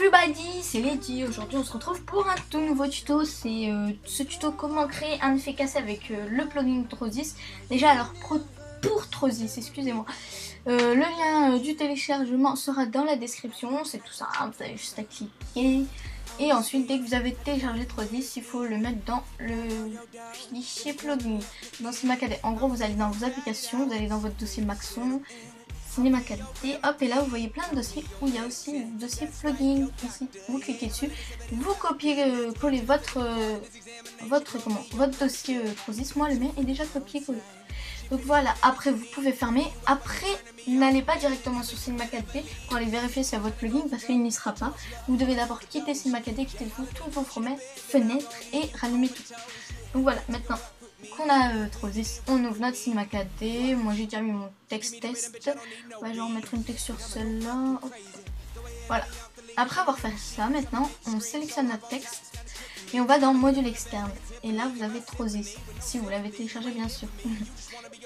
everybody, c'est Lady. Aujourd'hui on se retrouve pour un tout nouveau tuto. C'est ce tuto comment créer un effet cassé avec le plugin Trozis. Déjà alors pour Trozis, excusez-moi, le lien du téléchargement sera dans la description. C'est tout simple, vous avez juste à cliquer. Et ensuite dès que vous avez téléchargé Trozis, il faut le mettre dans le fichier plugin, dans CinemaCAD. En gros vous allez dans vos applications, vous allez dans votre dossier Maxon, Cinéma Qualité, hop, et là vous voyez plein de dossiers où il y a aussi le dossier plugin ici. Vous cliquez dessus, vous copiez-collez votre dossier Trozis. Moi le mien est déjà copié-collé. Donc voilà, après vous pouvez fermer. Après n'allez pas directement sur Cinéma Qualité pour aller vérifier si votre plugin parce qu'il n'y sera pas. Vous devez d'abord quitter Cinéma Qualité, quitter toutes vos fenêtres et rallumer tout. Donc voilà, maintenant qu'on a Trozis, on ouvre notre Cinéma 4D. Moi j'ai déjà mis mon texte test. Ouais, je vais en mettre une texte sur celle-là. Voilà. Après avoir fait ça, maintenant on sélectionne notre texte et on va dans module externe. Et là vous avez Trozis, si vous l'avez téléchargé bien sûr.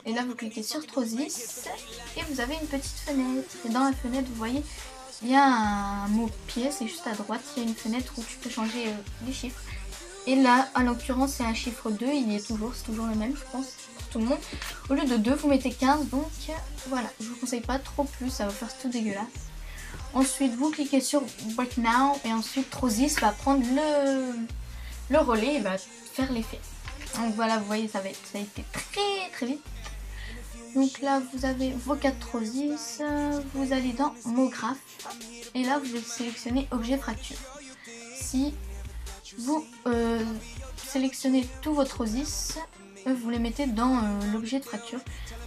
Et là vous cliquez sur Trozis et vous avez une petite fenêtre. Et dans la fenêtre vous voyez il y a un mot pièce et juste à droite il y a une fenêtre où tu peux changer les chiffres. Et là, en l'occurrence, c'est un chiffre 2, il y est toujours, c'est toujours le même, je pense, pour tout le monde. Au lieu de 2, vous mettez 15, donc voilà, je vous conseille pas trop plus, ça va faire tout dégueulasse. Ensuite, vous cliquez sur Break Now, et ensuite, Trozis va prendre le relais et va faire l'effet. Donc voilà, vous voyez, ça a été très vite. Donc là, vous avez vos 4 Trozis, vous allez dans Mot-Graphe, et là, vous sélectionnez Objet Fracture. Si vous sélectionnez tous vos Trozis, vous les mettez dans l'objet de fracture.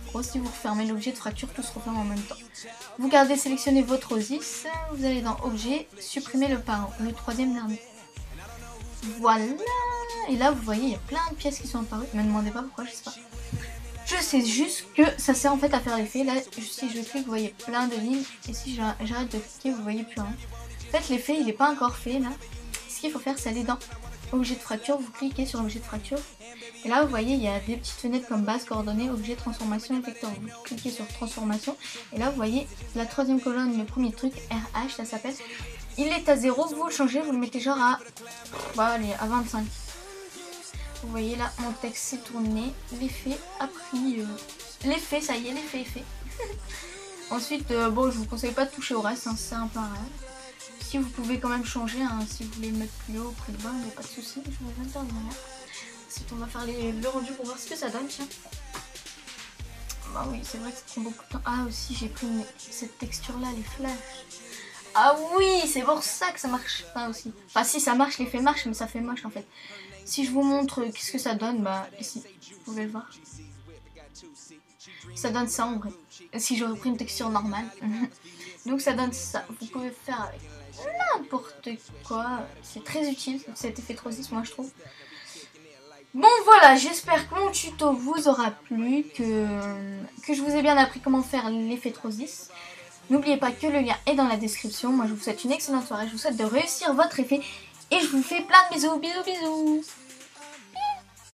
En gros, si vous refermez l'objet de fracture, tout se referme en même temps. Vous gardez sélectionner vos Trozis, vous allez dans objet, supprimer le parent, le troisième dernier. Voilà. Et là, vous voyez, il y a plein de pièces qui sont apparues. Ne me demandez pas pourquoi, je sais pas. Je sais juste que ça sert en fait à faire l'effet. Là, si je clique, vous voyez plein de lignes. Et si j'arrête de cliquer, vous voyez plus rien. En fait, l'effet, il n'est pas encore fait là. Ce qu'il faut faire, c'est aller dans objet de fracture, vous cliquez sur objet de fracture et là vous voyez il y a des petites fenêtres comme base, coordonnées, objet, transformation et vecteur. Vous cliquez sur transformation et là vous voyez la troisième colonne, le premier truc RH, ça s'appelle, il est à 0, vous le changez, vous le mettez genre à, voilà, allez, à 25. Vous voyez là mon texte s'est tourné, l'effet a pris l'effet, ça y est, l'effet est fait. Ensuite bon, je vous conseille pas de toucher au reste, hein, c'est un peu rare. Si vous pouvez quand même changer, hein, si vous voulez le mettre plus haut, plus bas, il n'y a pas de souci. Je vous vais intervenir. Ensuite, on va faire le rendu pour voir ce que ça donne. Tiens. Bah oui, c'est vrai que ça prend beaucoup de temps. Ah, aussi, j'ai pris cette texture-là, les flashs. Ah oui, c'est pour ça que ça marche pas aussi. Enfin, si ça marche, l'effet marche, mais ça fait moche en fait. Si je vous montre qu'est-ce que ça donne, bah ici, vous pouvez le voir. Ça donne ça en vrai. Si j'aurais pris une texture normale. Donc ça donne ça. Vous pouvez faire avec n'importe quoi. C'est très utile cet effet Trozis, moi je trouve. Bon voilà, j'espère que mon tuto vous aura plu, que je vous ai bien appris comment faire l'effet Trozis. N'oubliez pas que le lien est dans la description. Moi je vous souhaite une excellente soirée, je vous souhaite de réussir votre effet et je vous fais plein de bisous, bisous, bisous.